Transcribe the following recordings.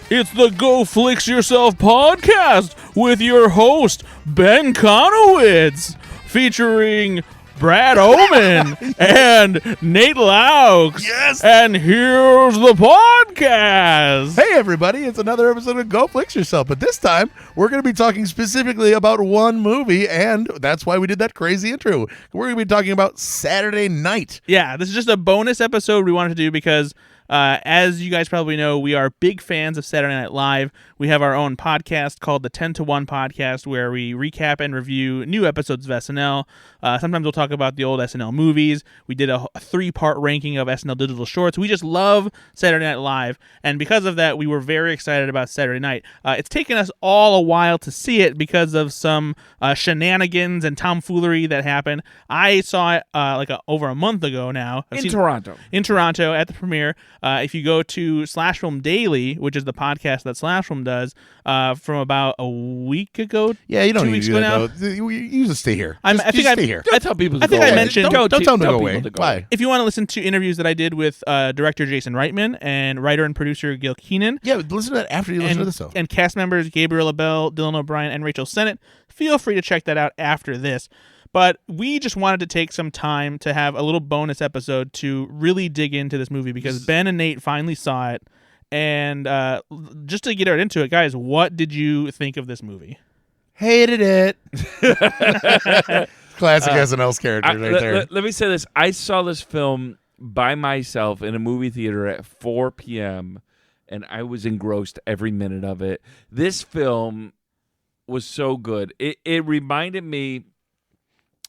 It's the Go Flix Yourself podcast with your host, Ben Konowitz, featuring Brad Oman and Nate Loucks. Yes! And here's the podcast. Hey, everybody, it's another episode of Go Flix Yourself, but this time we're going to be talking specifically about one movie, and that's why we did that crazy intro. We're going to be talking about Saturday Night. Yeah, this is just a bonus episode we wanted to do because as you guys probably know, we are big fans of Saturday Night Live. We have our own podcast called the 10 to 1 podcast where we recap and review new episodes of SNL. Sometimes we'll talk about the old SNL movies. We did a 3-part ranking of SNL digital shorts. We just love Saturday Night Live, and because of that, we were very excited about Saturday Night. It's taken us all a while to see it because of some shenanigans and tomfoolery that happened. I saw it over a month ago now. In Toronto at the premiere. If you go to Slash Film Daily, which is the podcast that Slash Film does, from about a week ago, Yeah, you don't 2 need weeks to do ago that, now. though. You just stay here. I think I stay here. Don't tell people to I think go I away. mentioned- Don't tell them to go people away. to go Why? If you want to listen to interviews that I did with director Jason Reitman and writer and producer Gil Keenan, Yeah, listen to that after you listen to this, though. and cast members Gabriel Abel, Dylan O'Brien, and Rachel Sennett, feel free to check that out after this. But we just wanted to take some time to have a little bonus episode to really dig into this movie because Ben and Nate finally saw it. And just to get right into it, guys, what did you think of this movie? Hated it. Classic SNL's character right there. Let me say this. I saw this film by myself in a movie theater at 4 p.m., and I was engrossed every minute of it. This film was so good. It reminded me,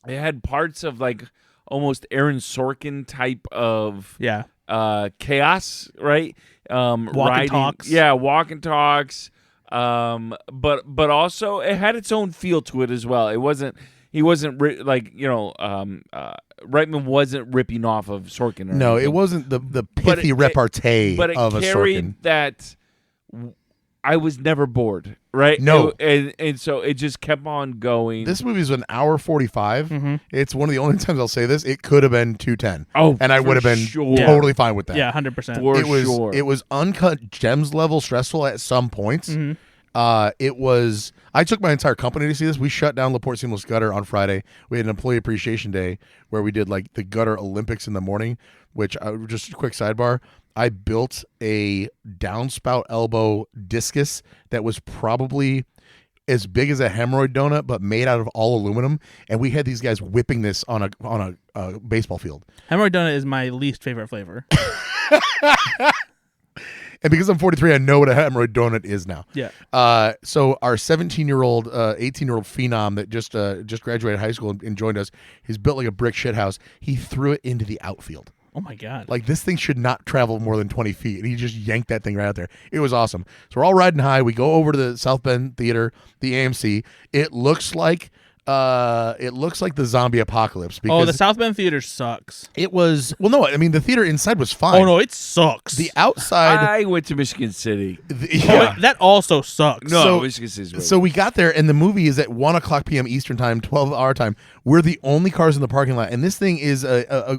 it had parts of like almost Aaron Sorkin type of chaos, right? Walk and talks. Yeah, walk and talks. But also it had its own feel to it as well. He wasn't Reitman wasn't ripping off of Sorkin. No, it wasn't the pithy repartee but it of a carried Sorkin. that I was never bored, right? No. And so it just kept on going. This movie is an hour 45. Mm-hmm. It's one of the only times I'll say this. It could have been 2:10. Oh, and I for would have been sure. totally fine with that. Yeah, 100%. For it was sure. it was uncut gems level stressful at some points. Mm-hmm. It was. I took my entire company to see this. We shut down LaPorte Seamless Gutter on Friday. We had an employee appreciation day where we did like the gutter Olympics in the morning. Which just a quick sidebar. I built a downspout elbow discus that was probably as big as a hemorrhoid donut, but made out of all aluminum. And we had these guys whipping this on a baseball field. Hemorrhoid donut is my least favorite flavor. And because I'm 43, I know what a hemorrhoid donut is now. Yeah. So our 17-year-old, 18-year-old phenom that just graduated high school and joined us, he's built like a brick shithouse. He threw it into the outfield. Oh, my God. Like, this thing should not travel more than 20 feet. And he just yanked that thing right out there. It was awesome. So we're all riding high. We go over to the South Bend Theater, the AMC. It looks like the zombie apocalypse. Because the South Bend Theater sucks. it was, well, no, I mean, the theater inside was fine. Oh, no, it sucks. The outside. I went to Michigan City. That also sucks. No, Michigan City's great. So we got there, and the movie is at 1 o'clock p.m. Eastern time, 12 our time. We're the only cars in the parking lot, and this thing is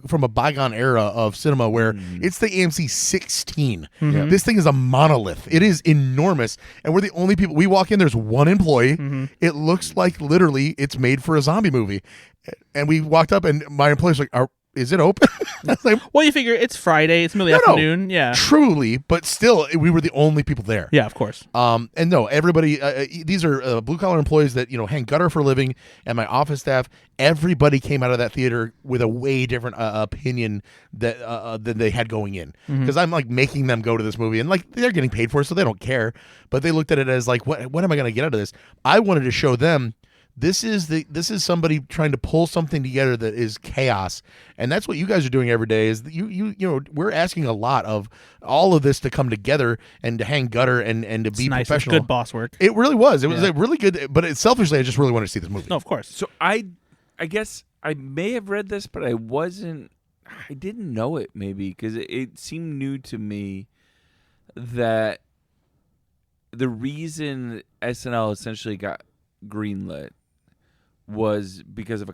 from a bygone era of cinema where it's the AMC 16. Mm-hmm. This thing is a monolith. It is enormous, and we're the only people. We walk in, there's one employee. Mm-hmm. It looks like literally it's made for a zombie movie. And we walked up, and my employee's like, is it open? I was like, Well, you figure it's Friday. It's middle of the afternoon. Yeah. truly, but still, we were the only people there. Yeah, of course. And no, everybody, these are blue collar employees that, hang gutter for a living, and my office staff, everybody came out of that theater with a way different opinion than they had going in. Because I'm like making them go to this movie, and like they're getting paid for it, so they don't care. But they looked at it as like, what am I going to get out of this? I wanted to show them this is somebody trying to pull something together that is chaos, and that's what you guys are doing every day. Is we're asking a lot of all of this to come together and to hang gutter and to be nice. professional. It's good boss work. It really was. It was like really good. But selfishly, I just really wanted to see this movie. No, of course. So I guess I may have read this, but I didn't know it maybe because it seemed new to me that the reason SNL essentially got greenlit was because of a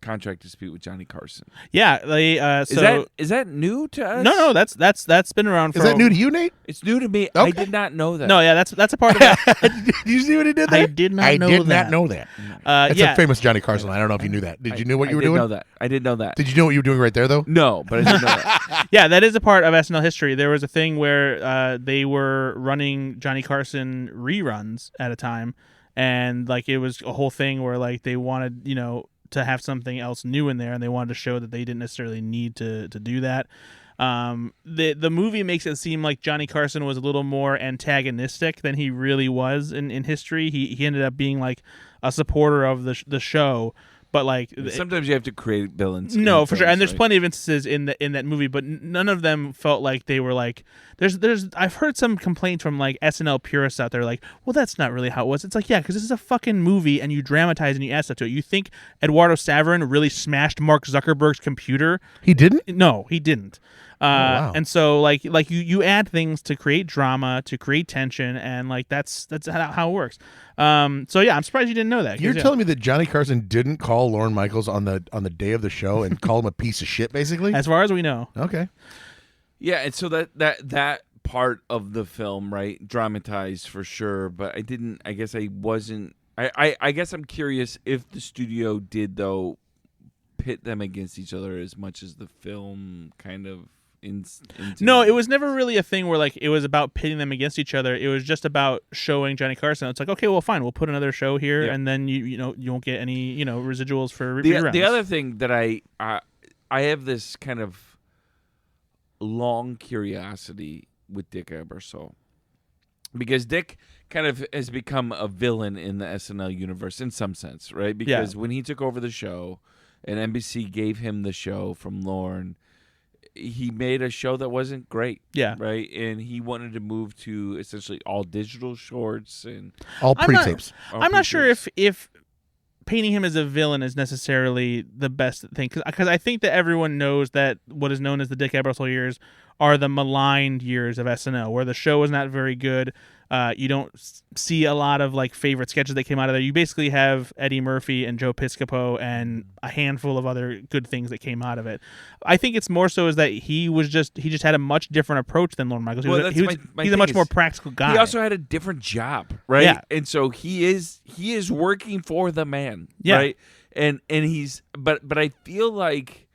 contract dispute with Johnny Carson. Yeah, they Is that new to us? No, that's been around. Is that new to you, Nate? It's new to me. Okay. I did not know that. No, yeah, that's a part of it. Did you see what he did there? I did not know that. That's Yeah, a famous Johnny Carson. I don't know if you knew that. Did you know what you were doing? I did know that. Did you know what you were doing right there, though? No, but I did know that. yeah, that is a part of SNL history. There was a thing where they were running Johnny Carson reruns at a time, and like it was a whole thing where like they wanted to have something else new in there, and they wanted to show that they didn't necessarily need to do that. The movie makes it seem like Johnny Carson was a little more antagonistic than he really was in history. He ended up being like a supporter of the show, but like sometimes you have to create villains. No, for sure. And there's right? plenty of instances in that movie, but none of them felt like they were like. I've heard some complaints from like SNL purists out there, like, well, that's not really how it was. It's like, yeah, because this is a fucking movie, and you dramatize and you add stuff to it. You think Eduardo Saverin really smashed Mark Zuckerberg's computer? He didn't? No, he didn't. Wow. And so like you add things to create drama, to create tension, and like that's how it works. So yeah, I'm surprised you didn't know that. You're telling me that Johnny Carson didn't call Lorne Michaels on the day of the show and call him a piece of shit, basically? As far as we know. Okay. Yeah, and so that part of the film, right, dramatized for sure, but I guess I wasn't. I guess I'm curious if the studio did though pit them against each other as much as the film kind of. No, it was never really a thing where like it was about pitting them against each other. It was just about showing Johnny Carson. It's like, okay, well, fine, we'll put another show here, and then you won't get any residuals for reruns. The other thing that I have this kind of long curiosity with Dick Ebersol, because Dick kind of has become a villain in the SNL universe in some sense, right? Because when he took over the show and NBC gave him the show from Lorne, he made a show that wasn't great. Yeah. Right? And he wanted to move to essentially all digital shorts and all pre-tapes. I'm not sure if painting him as a villain is necessarily the best thing, because I think that everyone knows that what is known as the Dick Ebersol years are the maligned years of SNL, where the show was not very good. You don't see a lot of like favorite sketches that came out of there. You basically have Eddie Murphy and Joe Piscopo and a handful of other good things that came out of it. I think it's more so is that he just had a much different approach than Lorne Michaels. He's a much more practical guy. He also had a different job, right? Yeah. And so he is working for the man, yeah. right? And he's but I feel like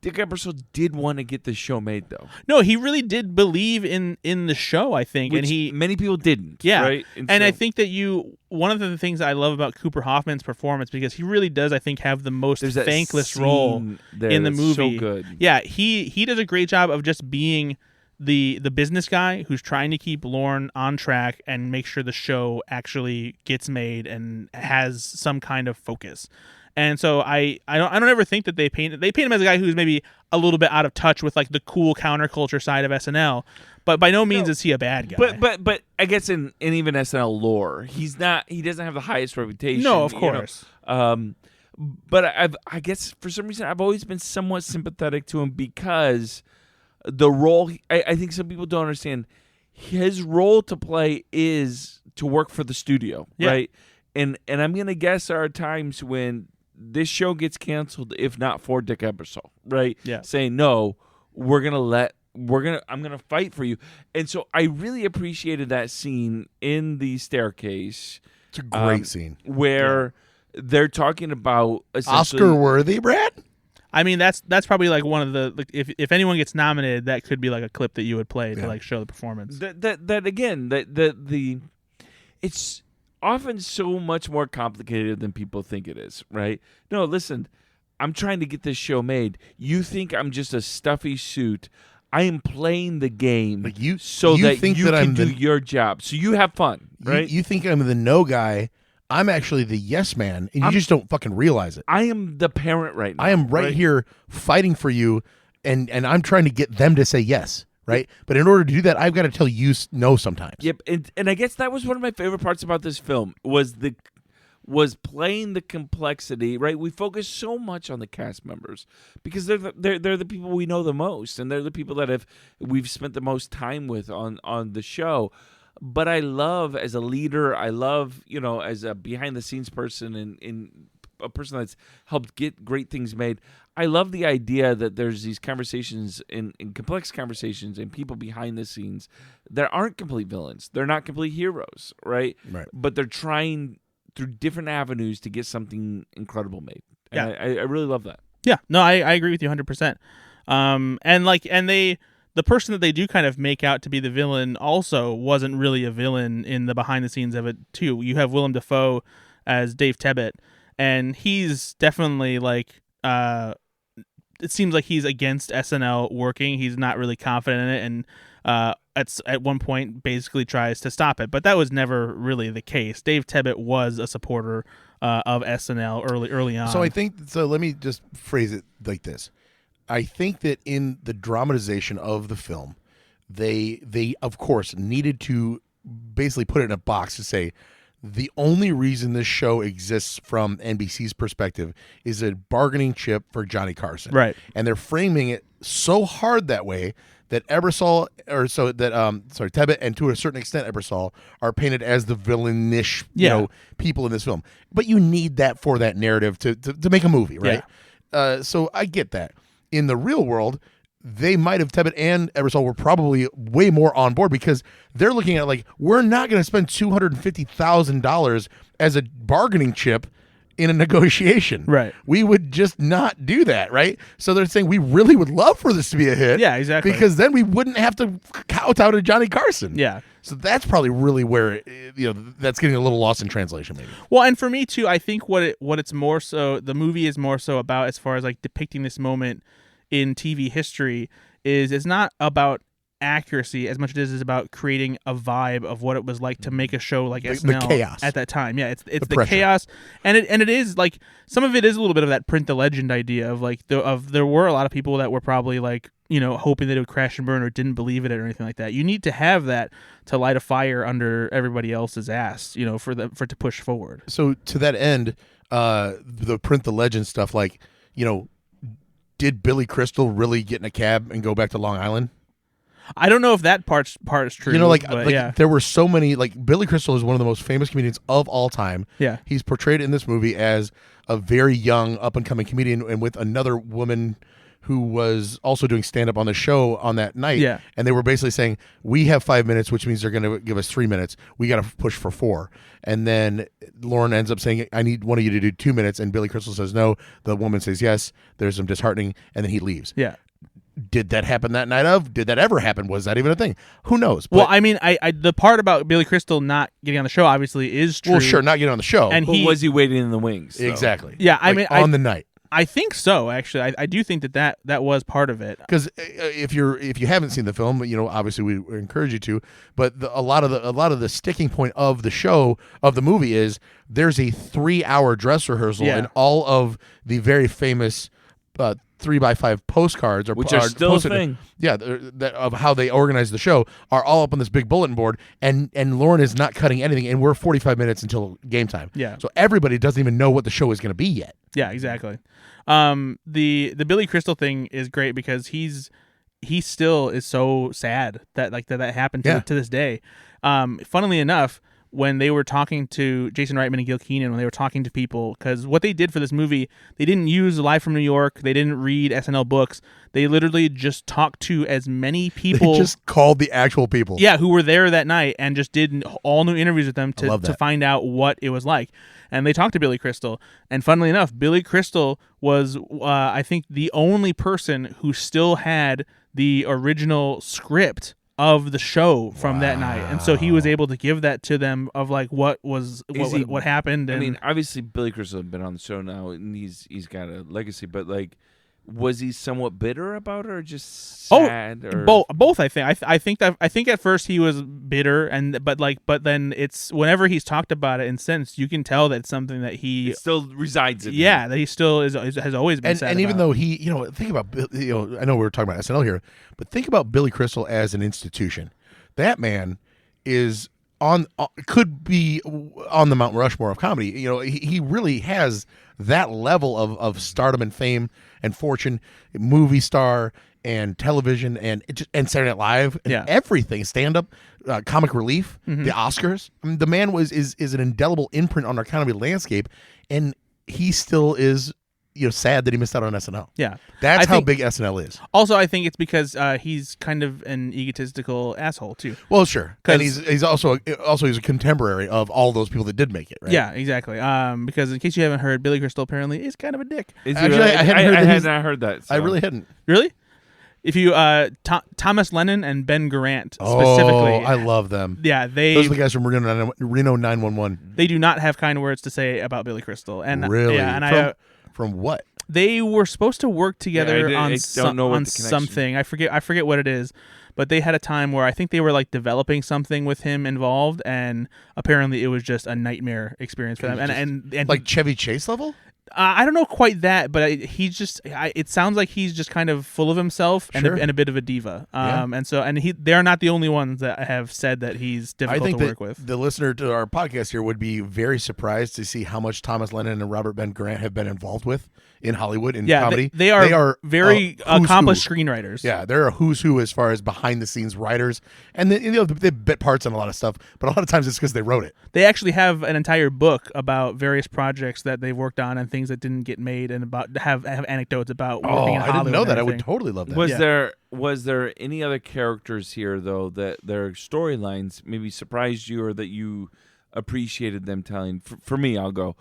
Dick Ebersol did want to get the show made, though. No, he really did believe in the show, I think. Which and many people didn't. Yeah. Right? And I think that one of the things I love about Cooper Hoffman's performance, because he really does, I think, have the most thankless role in the movie. So good. Yeah, he does a great job of just being the business guy who's trying to keep Lorne on track and make sure the show actually gets made and has some kind of focus. And so I don't ever think that they paint him as a guy who's maybe a little bit out of touch with like the cool counterculture side of SNL, but by no means is he a bad guy. But I guess in even SNL lore, he doesn't have the highest reputation. No, of course. But I guess for some reason I've always been somewhat sympathetic to him because the role I think some people don't understand, his role to play is to work for the studio, right? And I'm gonna guess there are times when this show gets canceled, if not for Dick Ebersol, right? Yeah. Saying, no, I'm gonna fight for you. And so I really appreciated that scene in the staircase. It's a great scene. Where they're talking about Oscar worthy, Brad? I mean, that's probably like one of the if anyone gets nominated, that could be like a clip that you would play to like show the performance. It's often so much more complicated than people think it is, right? No, listen, I'm trying to get this show made. You think I'm just a stuffy suit. I am playing the game like you can do your job. So you have fun, right? You think I'm the no guy. I'm actually the yes man, and you just don't fucking realize it. I am the parent right now. I am right here fighting for you, and I'm trying to get them to say yes. Right, but in order to do that, I've got to tell you no sometimes. Yep, and I guess that was one of my favorite parts about this film was playing the complexity. Right, we focus so much on the cast members because they're the people we know the most, and they're the people that we've spent the most time with on the show. But I love as a leader, I love as a behind the scenes person in a person that's helped get great things made. I love the idea that there's these conversations in complex conversations and people behind the scenes that aren't complete villains. They're not complete heroes, right? Right. But they're trying through different avenues to get something incredible made. And Yeah. I really love that. Yeah, no, I agree with you 100%. The person that they do kind of make out to be the villain also wasn't really a villain in the behind the scenes of it too. You have Willem Dafoe as Dave Tebbutt, and he's definitely like it seems like he's against SNL working. He's not really confident in it, and at one point basically tries to stop it. But that was never really the case. Dave Tebbutt was a supporter of SNL early on. So let me just phrase it like this. I think that in the dramatization of the film, they of course needed to basically put it in a box to say the only reason this show exists from NBC's perspective is a bargaining chip for Johnny Carson. Right. And they're framing it so hard that way that Tebbutt and to a certain extent Ebersol are painted as the villainish people in this film. But you need that for that narrative to make a movie, right? Yeah. So I get that. In the real world, they might have, Tebbutt and Ebersol were probably way more on board because they're looking at like, we're not going to spend $250,000 as a bargaining chip in a negotiation. Right. We would just not do that, right? So they're saying we really would love for this to be a hit. Yeah, exactly. Because then we wouldn't have to kowtow to Johnny Carson. Yeah. So that's probably really where that's getting a little lost in translation, maybe. Well, and for me too, I think what it's more so the movie is more so about as far as like depicting this moment in TV history is it's not about accuracy as much as it is about creating a vibe of what it was like to make a show like SNL the chaos at that time. Yeah, it's the pressure. chaos, and it is like some of it is a little bit of that print the legend idea of like there were a lot of people that were probably like hoping that it would crash and burn or didn't believe it or anything like that. You need to have that to light a fire under everybody else's ass, for it to push forward. So to that end, the print the legend stuff, like did Billy Crystal really get in a cab and go back to Long Island? I don't know if that part is true. Yeah. There were so many. Like Billy Crystal is one of the most famous comedians of all time. Yeah, he's portrayed in this movie as a very young up and coming comedian, and with another woman who was also doing stand up on the show on that night. Yeah, and they were basically saying, "We have 5 minutes, which means they're going to give us 3 minutes. We got to push for 4." And then Lauren ends up saying, "I need one of you to do 2 minutes," and Billy Crystal says no. The woman says yes. There's some disheartening, and then he leaves. Yeah. Did that happen that night of? Did that ever happen? Was that even a thing? Who knows? Well, I mean, I the part about Billy Crystal not getting on the show obviously is true. Well, sure, not getting on the show. And was he waiting in the wings? So. Exactly. Yeah, I mean, on the night. I think so. Actually, I do think that was part of it. Because if you haven't seen the film, obviously we encourage you to. But a lot of the sticking point of the show of the movie is there's a 3-hour dress rehearsal, and all of the very famous 3x5 postcards which are still posted, a thing. Yeah, of how they organize the show are all up on this big bulletin board, and Lauren is not cutting anything, and we're 45 minutes until game time. Yeah. So everybody doesn't even know what the show is going to be yet. Yeah, exactly. The Billy Crystal thing is great because he still is so sad that that happened to this day. Funnily enough, when they were talking to Jason Reitman and Gil Keenan, when they were talking to people, because what they did for this movie, they didn't use Live from New York, they didn't read SNL books, they literally just talked to as many people. They just called the actual people. Yeah, who were there that night and just did all new interviews with them to find out what it was like. And they talked to Billy Crystal. And funnily enough, Billy Crystal was, I think, the only person who still had the original script of the show from that night, and so he was able to give that to them of like what happened. And I mean, obviously Billy Crystal had been on the show now, and he's got a legacy. But like, was he somewhat bitter about it, or just sad? Both. I think at first he was bitter, but then it's whenever he's talked about it, and since you can tell that it's something that he still resides in. Yeah, that he still has always been sad and even about. though he, think about, I know we're talking about SNL here, but think about Billy Crystal as an institution. That man is could be on the Mount Rushmore of comedy. He really has that level of stardom and fame and fortune, movie star and television and Saturday Night Live and everything, stand up, comic relief, the Oscars. I mean, the man is an indelible imprint on our comedy landscape, and he still is, sad that he missed out on SNL. Yeah. That's I how think- big SNL is. Also, I think it's because he's kind of an egotistical asshole too. Well, sure, 'Cause- and he's also he's a contemporary of all those people that did make it, right? Yeah, exactly. Because in case you haven't heard, Billy Crystal apparently is kind of a dick. Is he Actually, really? I hadn't heard that had he's- not heard that. I so. really hadn't. Really? If you Thomas Lennon and Ben Garant specifically, Oh, I love them. yeah, Those are the guys from Reno 911. they do not have kind words to say about Billy Crystal. And Really? yeah, and From what? they were supposed to work together I on don't know what on the connection- something. I forget what it is, but they had a time where I think they were like developing something with him involved, and apparently it was just a nightmare experience for them. And Like Chevy Chase level? I don't know quite that, but he's just. It sounds like he's just kind of full of himself and, Sure. and a bit of a diva. Yeah. They're not the only ones that have said that he's I difficult think to that work with. the listener to our podcast here would be very surprised to see how much Thomas Lennon and Robert Ben Grant have been involved with in Hollywood in Yeah, comedy. they are very who's accomplished who. screenwriters. Yeah, they're a who's who as far as behind the scenes writers, and they bit parts on a lot of stuff. But a lot of times it's because they wrote it. They actually have an entire book about various projects that they've worked on and things that didn't get made, and about have anecdotes about working Oh, in I Hollywood. didn't know and that. I would everything. totally love that. Was there any other characters here though that their storylines maybe surprised you or that you appreciated them telling? For me, I'll go.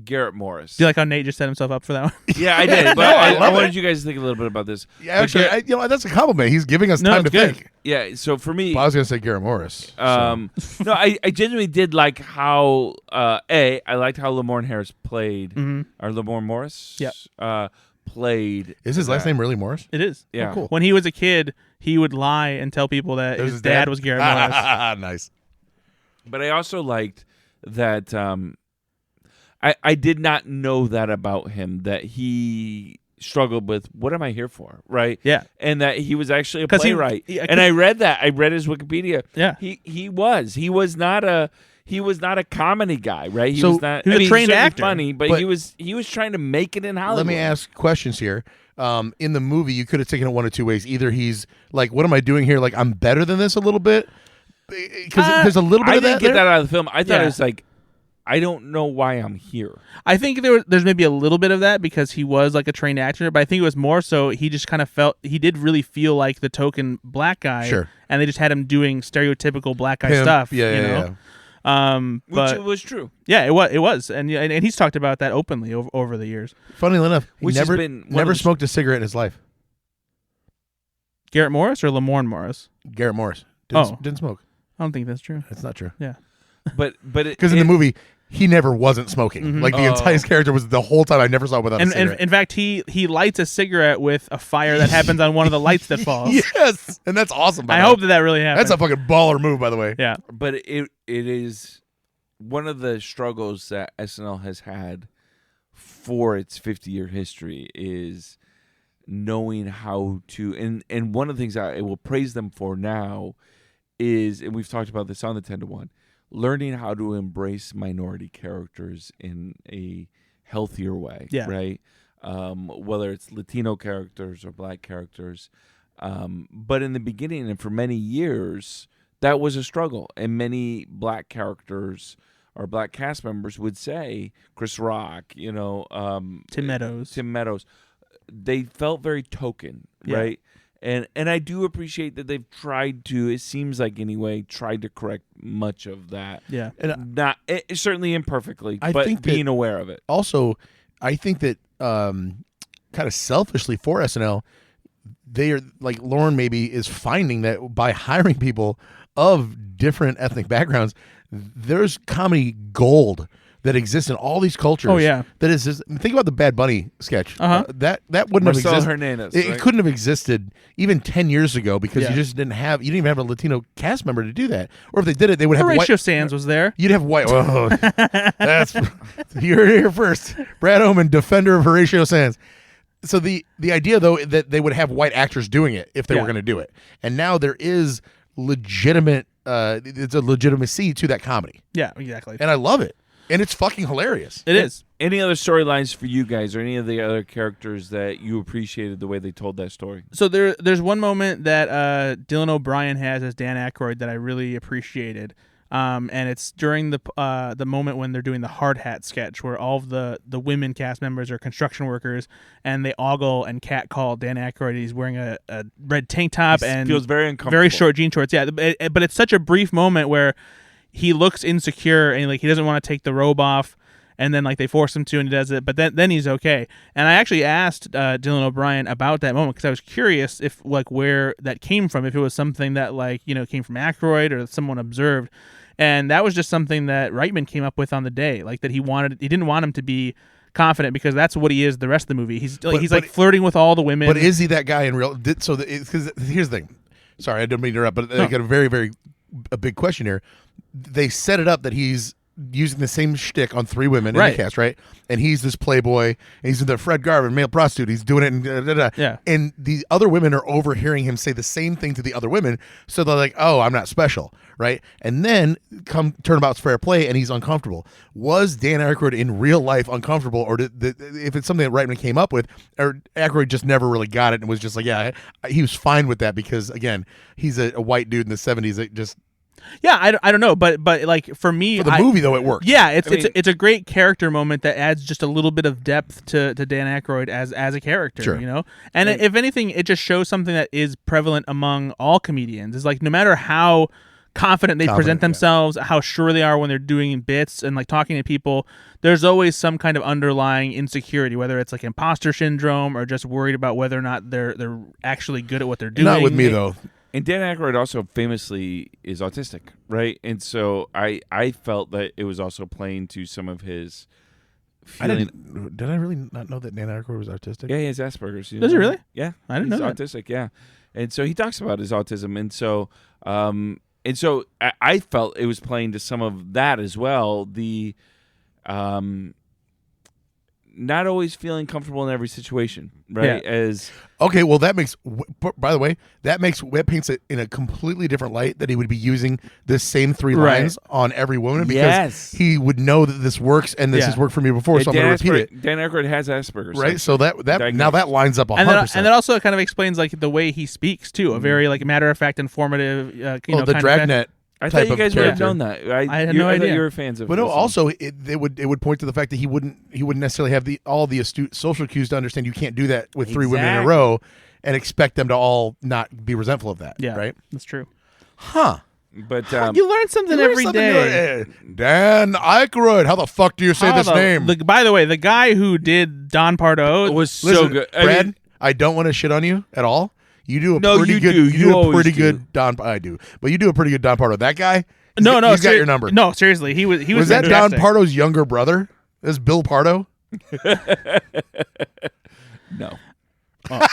Garrett Morris. Do you like how Nate just set himself up for that one? Yeah, I did. But No, I I love wanted it. you guys to think a little bit about this. Yeah, actually, that's a compliment. He's giving us No, time to it's good. think. Yeah, so for me, Well, I was going to say Garrett Morris. no, I genuinely did like how I liked how Lamorne Harris played, or Lamorne Morris, Yep. played. Is his last name really Morris? It is. Yeah. Oh, cool. When he was a kid, he would lie and tell people that It was his dad was Garrett Morris. Nice. But I also liked that. I did not know that about him, that he struggled with what am I here for, right? Yeah. And that he was actually a 'Cause he- playwright. yeah, and I read that. I read his Wikipedia. Yeah. He was not a comedy guy, right? He So, was not. he was I a mean, trained certainly actor. funny, but But- he was trying to make it in Hollywood. Let me ask questions here. In the movie, you could have taken it one of two ways. Either he's like, "What am I doing here? Like, I'm better than this a little bit," because there's a little bit I of didn't that. get there. that out of the film. I thought Yeah. it was like, I don't know why I'm here. I think there's maybe a little bit of that because he was like a trained actor, but I think it was more so he just kind of felt he did really feel like the token black guy, Sure. and they just had him doing stereotypical black guy Him- stuff. Yeah, you yeah, know? yeah. Which But was true. yeah, it was, and he's talked about that openly over the years. Funnily enough, he Which has never been one never of the- smoked a cigarette in his life. Garrett Morris or Lamorne Morris? Garrett Morris Oh. didn't smoke. I don't think that's true. That's not true. Yeah. But Because in the movie, he never wasn't smoking. Mhm. Like the entire character was the whole time. I never saw it without a And cigarette. in fact, he lights a cigarette with a fire that happens on one of the lights that falls. Yes, and that's awesome. by I the way. hope that really happens. That's a fucking baller move, by the way. yeah. But it is one of the struggles that SNL has had for its 50-year history is knowing how to and one of the things I will praise them for now is, and we've talked about this on the 10 to 1, learning how to embrace minority characters in a healthier way, Yeah. right? Whether it's Latino characters or black characters. But in the beginning and for many years, that was a struggle. And many black characters or black cast members would say, Chris Rock, Tim Meadows. They felt very token, Yeah. right? And I do appreciate that they've tried to, it seems like anyway, tried to correct much of that. Yeah. And Certainly imperfectly, I but think that- being aware of it. also, I think that kind of selfishly for SNL, they are like Lauren maybe is finding that by hiring people of different ethnic backgrounds, there's comedy gold that exists in all these cultures. Oh, yeah. That is just, think about the Bad Bunny sketch. Uh-huh. That wouldn't Marcelo have existed. Hernandez, It right? couldn't have existed even 10 years ago because Yeah. you didn't even have a Latino cast member to do that. Or if they did it, they would have Horatio white. Sands was there. You'd have white. Oh, that's you heard it here first. Brad Oman, defender of Horatio Sands. So the idea though that they would have white actors doing it if they Yeah. were going to do it, and now there is legitimate. It's a legitimacy to that comedy, Yeah, exactly. and I love it, and it's fucking hilarious. It is. Any other storylines for you guys or any of the other characters that you appreciated the way they told that story? So there's one moment that Dylan O'Brien has as Dan Aykroyd that I really appreciated. And it's during the moment when they're doing the hard hat sketch, where all of the women cast members are construction workers, and they ogle and catcall Dan Aykroyd. He's wearing a red tank top and feels very uncomfortable, very short jean shorts. Yeah, but it's such a brief moment where he looks insecure and like he doesn't want to take the robe off. And then like they force him to, and he does it. But then he's okay. And I actually asked Dylan O'Brien about that moment because I was curious if like where that came from, if it was something that like came from Aykroyd or someone observed. And that was just something that Reitman came up with on the day, like that he didn't want him to be confident because that's what he is the rest of the movie. He's like flirting with all the women. But is he that guy in real? Because here's the thing. Sorry, I didn't mean to interrupt, but I got a very, very a big question here. They set it up that he's using the same shtick on 3 women in the cast, right? And he's this playboy, and he's the Fred Garvin, male prostitute. He's doing it, and yeah. And the other women are overhearing him say the same thing to the other women, so they're like, "Oh, I'm not special," right? And then come turnabout's fair play, and he's uncomfortable. Was Dan Aykroyd in real life uncomfortable, or if it's something that Reitman came up with, or Aykroyd just never really got it and was just like, yeah, he was fine with that because again, he's a white dude in the '70s. It just Yeah, I don't know, but like for me, for the movie though, it works. Yeah, it's a great character moment that adds just a little bit of depth to Dan Aykroyd as a character, Sure. And if anything, it just shows something that is prevalent among all comedians. Is like no matter how confident they present themselves, how sure they are when they're doing bits and like talking to people, there's always some kind of underlying insecurity, whether it's like imposter syndrome or just worried about whether or not they're actually good at what they're doing. Not with me though. And Dan Aykroyd also famously is autistic, right? And so I felt that it was also playing to some of his feeling. Did I really not know that Dan Aykroyd was autistic? Yeah, he has Asperger's. Does he really? Yeah, I didn't know that. He's autistic. Yeah, and so he talks about his autism, and so I felt it was playing to some of that as well. The not always feeling comfortable in every situation, right? Yeah. Okay, well, that makes. By the way, that paints it in a completely different light that he would be using the same 3 lines on every woman because he would know that this works and this has worked for me before, so I'm going to repeat it. Dan Aykroyd has Asperger's, right? So that now that lines up 100%. And that also kind of explains like the way he speaks too, a very like matter of fact, informative. The Dragnet. I thought you guys would have known that. I had no idea. You were fans of. But no, also it would point to the fact that he wouldn't necessarily have all the astute social cues to understand you can't do that with 3 women in a row and expect them to all not be resentful of that. Yeah, right. That's true. Huh. But you learn something every day. Dan Aykroyd. How the fuck do you say this name? By the way, the guy who did Don Pardo was so good. Brad, I don't want to shit on you at all. You do a pretty good Don. I do, but you do a pretty good Don Pardo. That guy. He's got your number. No, seriously, he was. Was that Don Pardo's younger brother? Is Bill Pardo? No. Oh.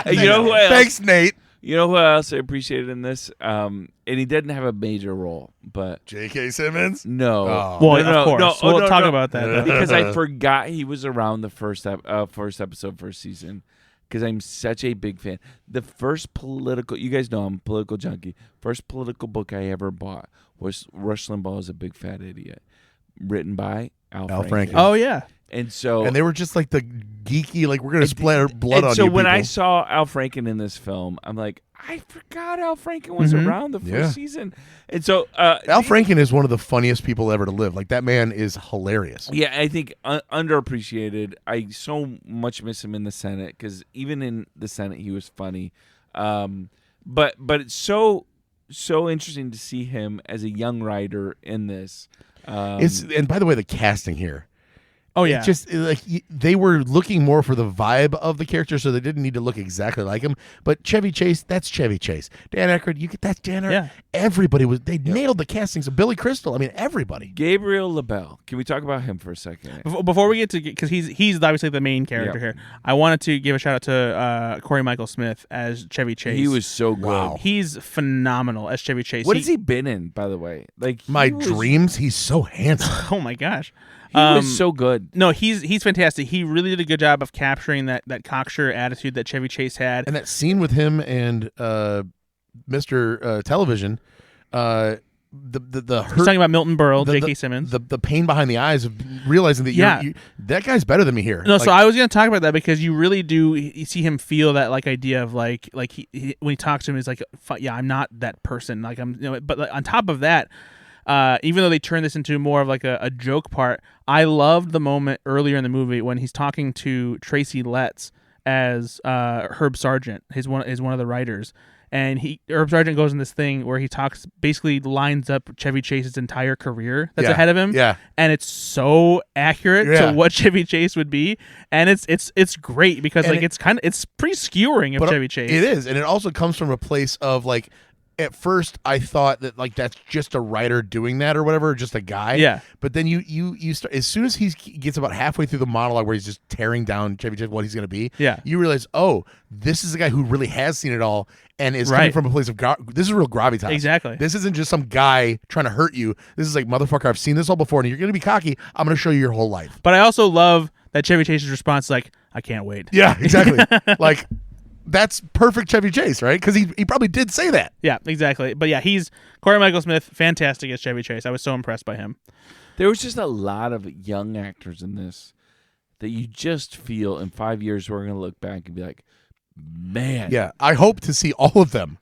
You know who else? Thanks, Nate. You know who else I appreciated in this? And he didn't have a major role, but J.K. Simmons. No. Oh. Well, of course. We'll talk about that because I forgot he was around the first episode, first season. Because I'm such a big fan. The first political, you guys know I'm a political junkie. First political book I ever bought was Rush Limbaugh is a Big Fat Idiot, written by Al Franken. Oh yeah, and they were just like the geeky, like we're gonna splatter blood on you. So when people. I saw Al Franken in this film, I'm like, I forgot Al Franken was around the first season. And so Al Franken is one of the funniest people ever to live. Like that man is hilarious. Yeah, I think underappreciated. I so much miss him in the Senate because even in the Senate he was funny. But it's so interesting to see him as a young writer in this. And by the way, the casting here. Oh yeah, it's just like they were looking more for the vibe of the character, so they didn't need to look exactly like him. But Chevy Chase, that's Chevy Chase. Dan Aykroyd, that's Dan Aykroyd. Yeah. Everybody nailed the castings of Billy Crystal. I mean, everybody. Gabriel LaBelle. Can we talk about him for a second? Before we get to, because he's obviously the main character here. I wanted to give a shout out to Corey Michael Smith as Chevy Chase. He was so good. Wow. He's phenomenal as Chevy Chase. What has he been in, by the way? Like My Dreams. He's so handsome. Oh my gosh. He was so good. No, he's fantastic. He really did a good job of capturing that cocksure attitude that Chevy Chase had. And that scene with him and Mr. Television, the hurt, he's talking about Milton Berle, J.K. Simmons. The pain behind the eyes of realizing that that guy's better than me here. No, so I was going to talk about that because you really do you see him feel that like idea of like he when he talks to him, he's like, yeah, I'm not that person. Like I'm, but like, on top of that. even though they turned this into more of like a joke part, I loved the moment earlier in the movie when he's talking to Tracy Letts as Herb Sargent, is one of the writers. And Herb Sargent goes in this thing where he basically lines up Chevy Chase's entire career that's ahead of him. Yeah. And it's so accurate to what Chevy Chase would be. And it's great because it's pretty skewering of Chevy Chase. It is. And it also comes from a place of like, at first I thought that like that's just a writer doing that or whatever, just a guy. Yeah. But then you start, as soon as he gets about halfway through the monologue where he's just tearing down Chevy Chase, what he's going to be. Yeah. You realize, oh, this is a guy who really has seen it all and is coming from a place of this is real gravitas. Exactly. This isn't just some guy trying to hurt you. This is like, motherfucker, I've seen this all before, and you're going to be cocky. I'm going to show you your whole life. But I also love that Chevy Chase's response is like, I can't wait. Yeah, exactly. Like. That's perfect Chevy Chase, right? Because he probably did say that. Yeah, exactly. But yeah, Corey Michael Smith, fantastic as Chevy Chase. I was so impressed by him. There was just a lot of young actors in this that you just feel in 5 years we're going to look back and be like, man. Yeah, I hope to see all of them.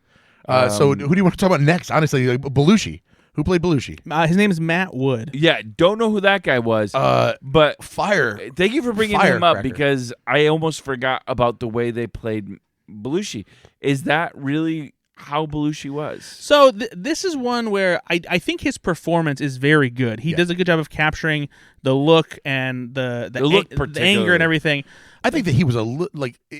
So who do you want to talk about next? Honestly, like Belushi. Who played Belushi? His name is Matt Wood. Yeah, don't know who that guy was. But Fire. Thank you for bringing him up because I almost forgot about the way they played Belushi. Is that really how Belushi was? So this is one where I think his performance is very good. He does a good job of capturing the look and the anger and everything. I think that he was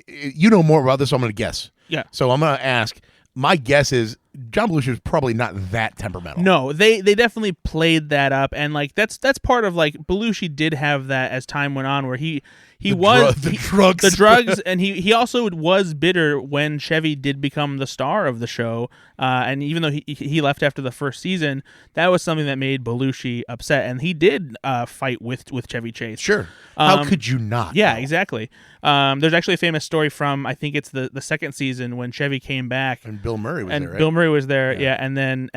you know more about this, so I'm going to guess. Yeah. So I'm going to ask. My guess is John Belushi was probably not that temperamental. No, they definitely played that up, and like that's part of like Belushi did have that as time went on, where the drugs, and he also was bitter when Chevy did become the star of the show, and even though he left after the first season, that was something that made Belushi upset, and he did fight with Chevy Chase. Sure, how could you not? Yeah, exactly. There's actually a famous story from I think it's the second season when Chevy came back, and Bill Murray was there. Right? Bill Murray was there, yeah, and then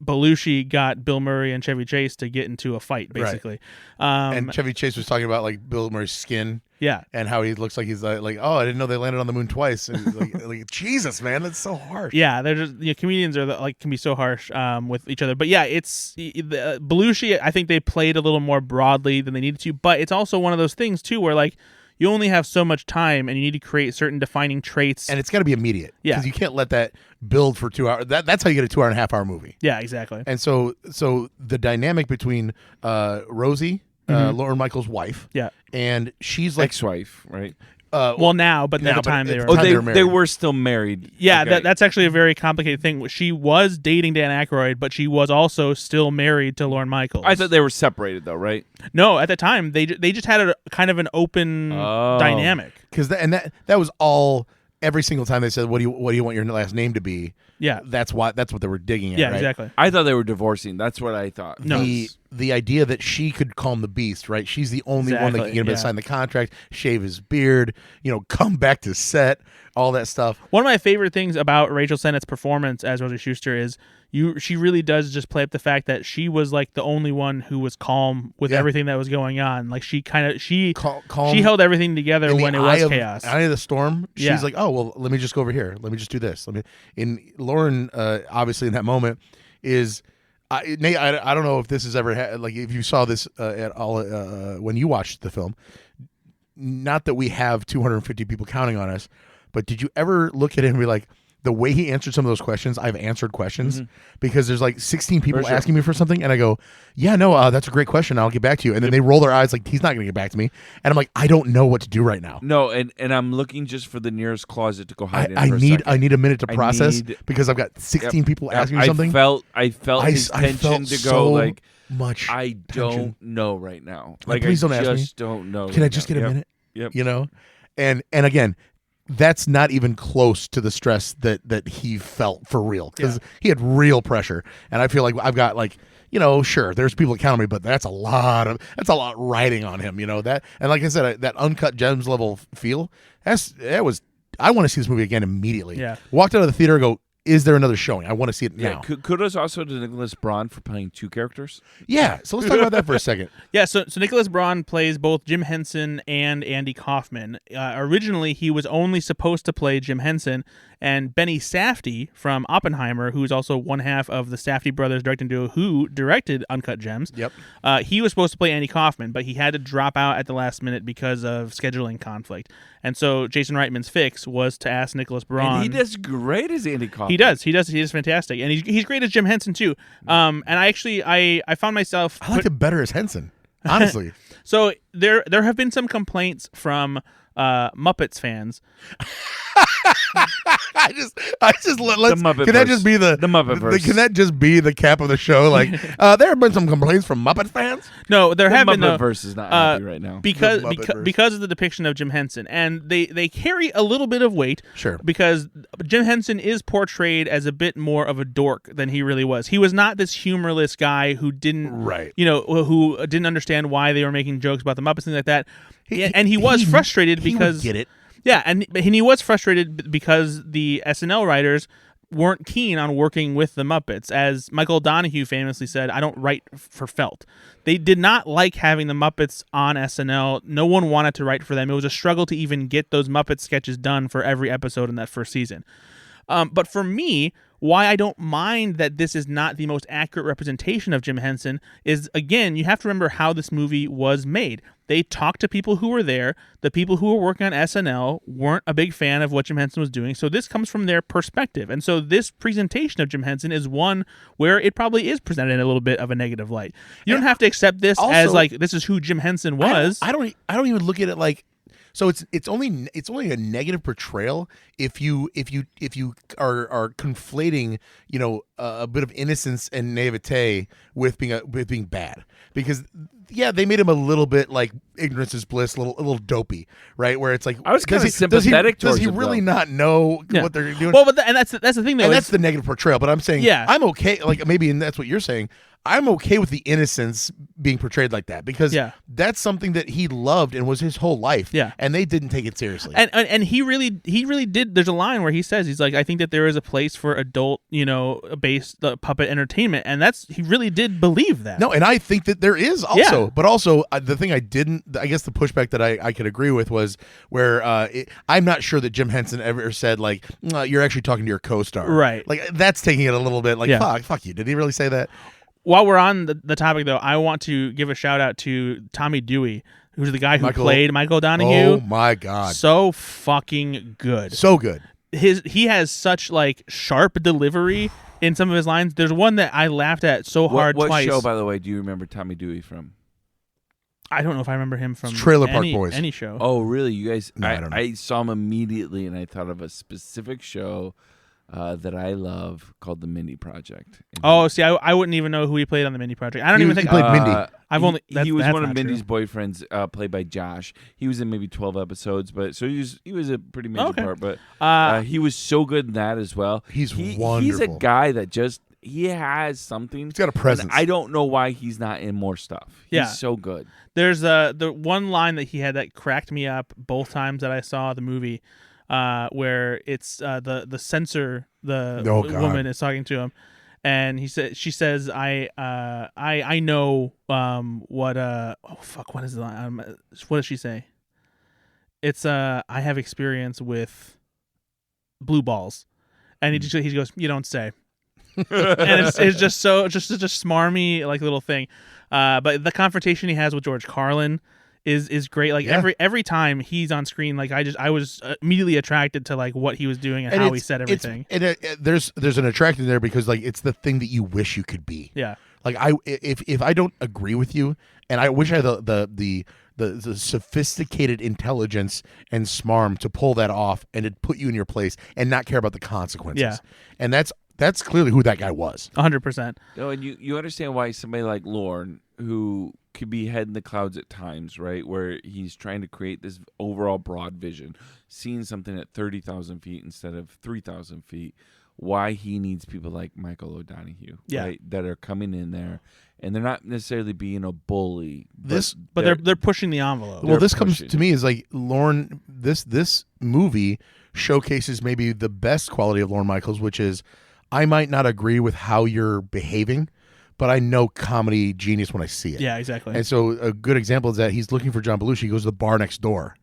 Belushi got Bill Murray and Chevy Chase to get into a fight, basically. Right. And Chevy Chase was talking about like Bill Murray's skin, and how he looks like he's like, oh, I didn't know they landed on the moon twice. And like Jesus, man, that's so harsh. Yeah, they're just comedians can be so harsh with each other. But yeah, it's Belushi. I think they played a little more broadly than they needed to, but it's also one of those things too where like. You only have so much time, and you need to create certain defining traits. And it's got to be immediate. Yeah. Because you can't let that build for 2 hours. That's how you get a 2.5-hour movie. Yeah, exactly. And so the dynamic between Rosie, Lauren Michaels' wife, and she's like ex-wife, right? Well, now, but at the time they were. Oh, they were still married. Yeah, okay. That's actually a very complicated thing. She was dating Dan Aykroyd, but she was also still married to Lorne Michaels. I thought they were separated, though, right? No, at the time they just had a kind of an open dynamic. Because that was all. Every single time they said, "What do you want your last name to be?" Yeah, that's what they were digging at. Yeah, right? exactly. I thought they were divorcing. That's what I thought. No, the idea that she could calm the beast, right? She's the only one that can get him to sign the contract, shave his beard, come back to set, all that stuff. One of my favorite things about Rachel Sennett's performance as Rosie Schuster is she really does just play up the fact that she was like the only one who was calm with everything that was going on. Like she held everything together when it was chaos. Eye of the storm. She's like, oh well, let me just go over here. Let me just do this. In Lauren, obviously in that moment is. Nate, I don't know if this has ever like if you saw this at all when you watched the film. Not that we have 250 people counting on us, but did you ever look at him and be like, the way he answered some of those questions, I've answered questions because there's like 16 people asking me for something, and I go, yeah, no, that's a great question. I'll get back to you. And then they roll their eyes like he's not going to get back to me, and I'm like, I don't know what to do right now. No, and I'm looking just for the nearest closet to go hide in. I need a minute to process because I've got 16 people asking me something. I felt his tension to go like much. I don't know right now. Like please don't ask me. Don't know. Can I just get a minute? Yep. And again. That's not even close to the stress that he felt for real because he had real pressure, and I feel like I've got like sure there's people that count on me, but that's a lot riding on him, that, and like I said, that Uncut Gems level feel I want to see this movie again immediately. Yeah, walked out of the theater and go, is there another showing? I want to see it Yeah, now. kudos also to Nicholas Braun for playing two characters. Yeah, so let's talk about that for a second. Yeah, so Nicholas Braun plays both Jim Henson and Andy Kaufman. Originally, he was only supposed to play Jim Henson, and Benny Safdie from Oppenheimer, who's also one half of the Safdie brothers directing duo who directed Uncut Gems. Yep. He was supposed to play Andy Kaufman, but he had to drop out at the last minute because of scheduling conflict. And so Jason Reitman's fix was to ask Nicholas Braun. And he does great as Andy Kaufman. He does. He is fantastic, and he's great as Jim Henson too. And I found myself. I liked it better as Henson, honestly. So there have been some complaints from Muppets fans. I just let's The Muppet can that verse. just be the Muppet verse. Can that just be the cap of the show? Like there have been some complaints from Muppet fans. No, there The have been Muppet no. verse is not happy right now. Because The Muppet-verse. because of the depiction of Jim Henson, and they carry a little bit of weight. Sure. Because Jim Henson is portrayed as a bit more of a dork than he really was. He was not this humorless guy who didn't, Right. who didn't understand why they were making jokes about the Muppets and things like that. And he was frustrated he because would get it. Yeah, and he was frustrated because the SNL writers weren't keen on working with the Muppets. As Michael Donahue famously said, I don't write for felt. They did not like having the Muppets on SNL. No one wanted to write for them. It was a struggle to even get those Muppet sketches done for every episode in that first season. But for me, why I don't mind that this is not the most accurate representation of Jim Henson is, again, you have to remember how this movie was made. They talked to people who were there. The people who were working on SNL weren't a big fan of what Jim Henson was doing, so this comes from their perspective. And so this presentation of Jim Henson is one where it probably is presented in a little bit of a negative light. You don't have to accept this also, as like this is who Jim Henson was. I don't even look at it like. So it's only a negative portrayal if you are conflating a bit of innocence and naivete with being bad, because they made him a little bit like ignorance is bliss, a little dopey, right? Where it's like I was kind of sympathetic does he towards him, really though. not know what they're doing? Well, and that's the thing though. And is- that's the negative portrayal. But I'm saying, I'm okay. Like maybe, and that's what you're saying. I'm okay with the innocence being portrayed like that, because that's something that he loved and was his whole life. Yeah. And they didn't take it seriously. And he really did. There's a line where he says, he's like, I think that there is a place for adult, based puppet entertainment, and he really did believe that. No, and I think that there is also, but also the thing I guess the pushback that I could agree with was where I'm not sure that Jim Henson ever said like, you're actually talking to your co-star. Right. Like that's taking it a little bit like, fuck you. Did he really say that? While we're on the topic, though, I want to give a shout out to Tommy Dewey, who's the guy who played Michael Donahue. Oh my God. So fucking good. So good. He has such like sharp delivery in some of his lines. There's one that I laughed at so hard What twice. show, by the way, do you remember Tommy Dewey from? I don't know if I remember him from It's Trailer Park Boys. any show. Oh, really? You guys? No, I don't know. I saw him immediately, and I thought of a specific show that I love called The Mindy Project. And Oh, see, I wouldn't even know who he played on the Mindy Project. I don't He even was- think he played Mindy. I've only. He was that's one of not Mindy's true. boyfriends, played by Josh. He was in maybe 12 episodes, but so he was a pretty major Okay. part. But he was so good in that as well. He's He's a wonderful. guy that he has something. He's got a presence. And I don't know why he's not in more stuff. Yeah. He's so good. There's the one line that he had that cracked me up both times that I saw the movie, where it's the censor, the Oh, God. woman is talking to him, and she says I know what what is the line? What does she say? It's I have experience with blue balls, and he goes, you don't say. And it's just such a smarmy like little thing, but the confrontation he has with George Carlin is great. Like every time he's on screen, like I was immediately attracted to like what he was doing and how he said everything. There's an attraction there because like it's the thing that you wish you could be. Yeah. Like if I don't agree with you, and I wish I had the sophisticated intelligence and smarm to pull that off and to put you in your place and not care about the consequences. Yeah. And that's clearly who that guy was. 100%. No, and you understand why somebody like Lorne, who could be head in the clouds at times, right, where he's trying to create this overall broad vision, seeing something at 30,000 feet instead of 3,000 feet, why he needs people like Michael O'Donoghue, Yeah. right, that are coming in there, and they're not necessarily being a bully. But they're pushing the envelope. Well, this comes pushing. to me as like Lorne. This movie showcases maybe the best quality of Lorne Michaels, which is I might not agree with how you're behaving, but I know comedy genius when I see it. Yeah, exactly. And so a good example is that he's looking for John Belushi. He goes to the bar next door,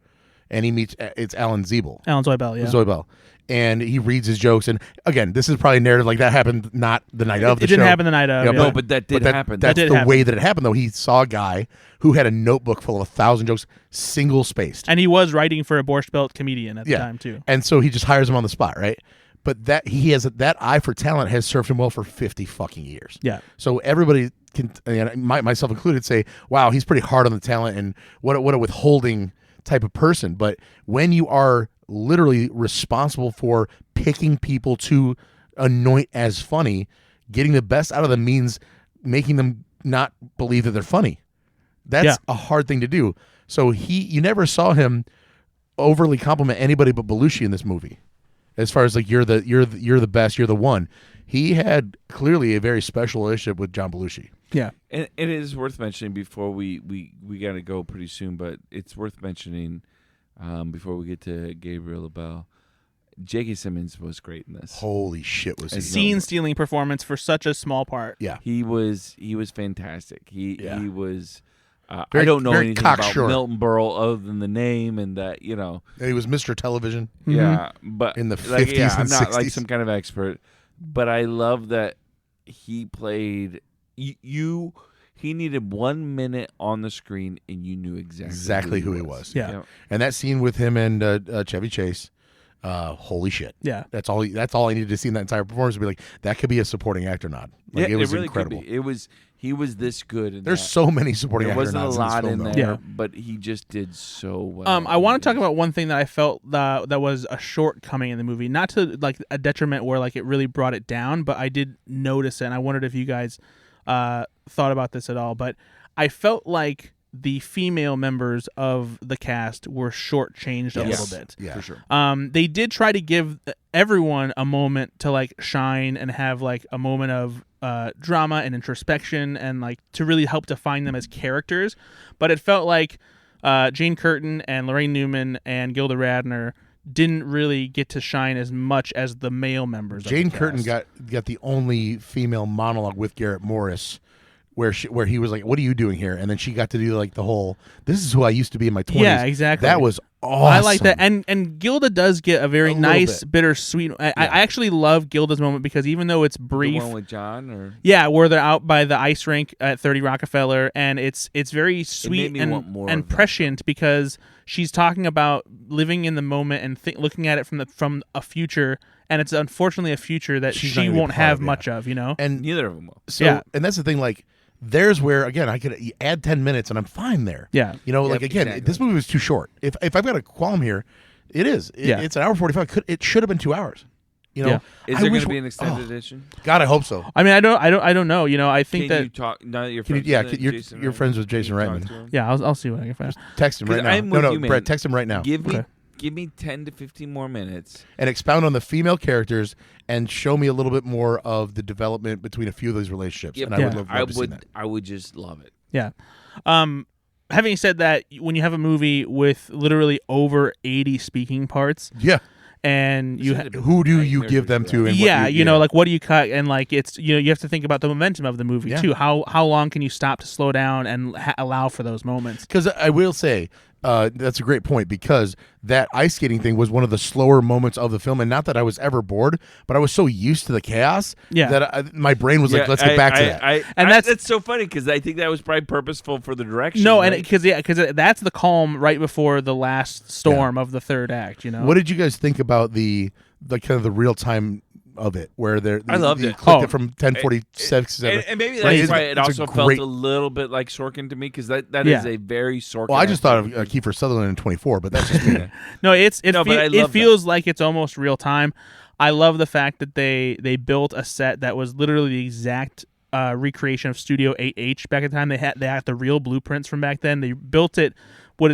and he meets it's Alan Zeebel, Alan Zoibel, yeah. Zoibel, and he reads his jokes. And again, this is probably a narrative like that happened not the night of the It didn't show. happen the night of. Yeah, yeah. No, but that did happen. That's That did the happen. way that it happened, though. He saw a guy who had a notebook full of 1,000 jokes, single spaced. And he was writing for a Borscht Belt comedian at the Yeah. time too. And so he just hires him on the spot, right? But that he has that eye for talent has served him well for 50 fucking years. Yeah. So everybody can, and myself included, say, "Wow, he's pretty hard on the talent," and what a withholding type of person. But when you are literally responsible for picking people to anoint as funny, getting the best out of them means making them not believe that they're funny. That's Yeah. a hard thing to do. So you never saw him overly compliment anybody but Belushi in this movie. As far as like you're the best, you're the one. He had clearly a very special relationship with John Belushi. Yeah. And it is worth mentioning before we got to go pretty soon, but it's worth mentioning before we get to Gabriel LaBelle. J.K. Simmons was great in this. Holy shit, was he? Scene stealing performance for such a small part. Yeah. He was fantastic. He was. I Very- don't know very anything about cocksure. Milton Berle other than the name and that, you know. He was Mr. Television. Yeah, but In the like, 50s yeah, I'm and not like 60s. some kind of expert, but I love that he played you. He needed 1 minute on the screen, and you knew exactly Who he was. Yeah. Yep. And that scene with him and Chevy Chase, holy shit. Yeah. That's all I needed to see in that entire performance to be like, that could be a supporting actor nod. Like, Yeah, it was really incredible. could be. He was this good. In There's that. so many supporting There actor wasn't a nods lot in in this there, film, though. Yeah. but he just did so well. I want to talk about one thing that I felt that was a shortcoming in the movie, not to like a detriment where like it really brought it down, but I did notice it, and I wondered if you guys thought about this at all. But I felt like the female members of the cast were shortchanged a Yes. little bit. Yeah. for sure. They did try to give everyone a moment to like shine and have like a moment of drama and introspection and like to really help define them as characters. But it felt like Jane Curtin and Lorraine Newman and Gilda Radner didn't really get to shine as much as the male members. Jane of the Curtin cast. got the only female monologue with Garrett Morris, where he was like, "What are you doing here?" And then she got to do like the whole, "This is who I used to be in my 20s." Yeah, exactly. That was awesome. I like that, and Gilda does get a very A little nice, bit. bittersweet. I actually love Gilda's moment because even though it's The brief, one with John, or yeah, where they're out by the ice rink at 30 Rockefeller, and it's very sweet me want more and of that. prescient because she's talking about living in the moment and looking at it from a future, and it's unfortunately a future that She's not she gonna be won't a part have of, yeah. much of, you know. And neither of them will. so, Yeah. and that's the thing. Like, there's where again I could add 10 minutes and I'm fine there. Yeah. You know, Yep, like again, exactly. this movie was too short. If I've got a qualm here, it is. Yeah. It's an hour 45. It should have been 2 hours. You know, Yeah. Is I there going wish to be we- an extended oh, edition? God, I hope so. I mean, I don't know. You know, I think Can that you talk? Now that you're Can you- friends yeah, with Jason you're Reitman, friends with Jason can you talk Reitman. to him? yeah, I'll see what I can find. Text him right 'Cause now. I'm No, with you, man. Brett, text him right now Okay. Give me 10 to 15 more minutes. and expound on the female characters and show me a little bit more of the development between a few of those relationships. Yep. And I Yeah. would love to see that. I would just love it. Yeah. Having said that, when you have a movie with literally over 80 speaking parts, Yeah. and you Who do you give them to? And yeah, what you know, like what do you cut? And like it's you have to think about the momentum of the movie Yeah. too. How long can you stop to slow down and allow for those moments? because I will say that's a great point because that ice skating thing was one of the slower moments of the film, and not that I was ever bored, but I was so used to the chaos that my brain was like, "Let's get back to that." And that's so funny because I think that was probably purposeful for the direction. No, right? and because that's the calm right before the last storm of the third act. You know, What did you guys think about the kind of the real time of it, where I loved it. clicked Oh. it from 10:46. and maybe that's Right, why it's it a also great- felt a little bit like Sorkin to me because that Yeah. is a very Sorkin. Well, I just thought of Kiefer Sutherland in 24, but that's just me. no, it No, but I love that. feels like it's almost real time. I love the fact that they built a set that was literally the exact recreation of Studio 8H back at the time. They had the real blueprints from back then. They built it what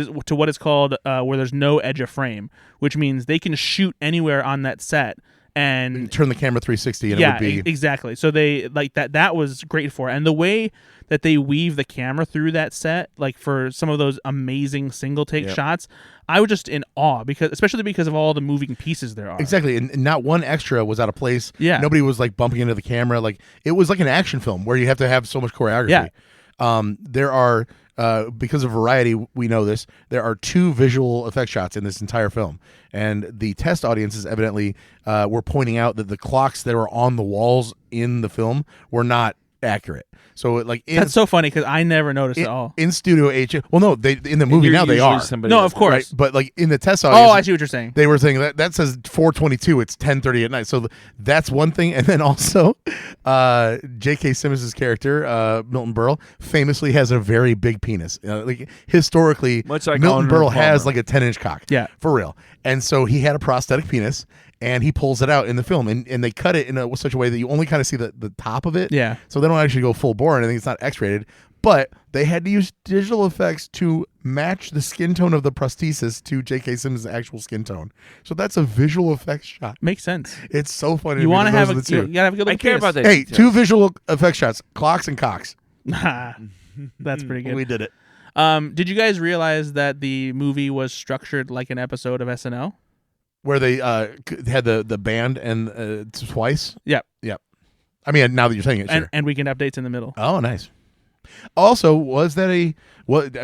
is called where there's no edge of frame, which means they can shoot anywhere on that set and turn the camera 360 and yeah, it would be exactly. So they like that was great for it. And the way that they weave the camera through that set, like for some of those amazing single take shots, I was just in awe especially because of all the moving pieces there are. Exactly, and not one extra was out of place. Yeah. Nobody was like bumping into the camera. Like it was like an action film where you have to have so much choreography. Yeah. There are because of Variety, we know this. There are 2 visual effect shots in this entire film, and the test audiences evidently were pointing out that the clocks that were on the walls in the film were not accurate. So that's so funny because I never noticed at all. In Studio H. Well, no, they in the movie now they are. No, of course. Right? But like in the test audience, I see what you're saying. They were saying that says 4:22. It's 10:30 at night. So that's one thing. And then also, J.K. Simmons' character, Milton Berle, famously has a very big penis. Like historically, much like Milton Arnold Berle has Palmer. like a 10-inch cock. Yeah, for real. And so he had a prosthetic penis. And he pulls it out in the film, and they cut it in such a way that you only kind of see the top of it. Yeah. So they don't actually go full bore or anything. It's not X-rated. But they had to use digital effects to match the skin tone of the prosthesis to J.K. Simmons' actual skin tone. So that's a visual effects shot. Makes sense. It's so funny. You want to have you gotta have a good look. I care about that. Hey, 2 visual effects shots: clocks and cocks. That's pretty good. We did it. Did you guys realize that the movie was structured like an episode of SNL? Where they had the band and twice. Yep. I mean, now that you're saying it, sure. And weekend updates in the middle. Oh, nice. Also, was that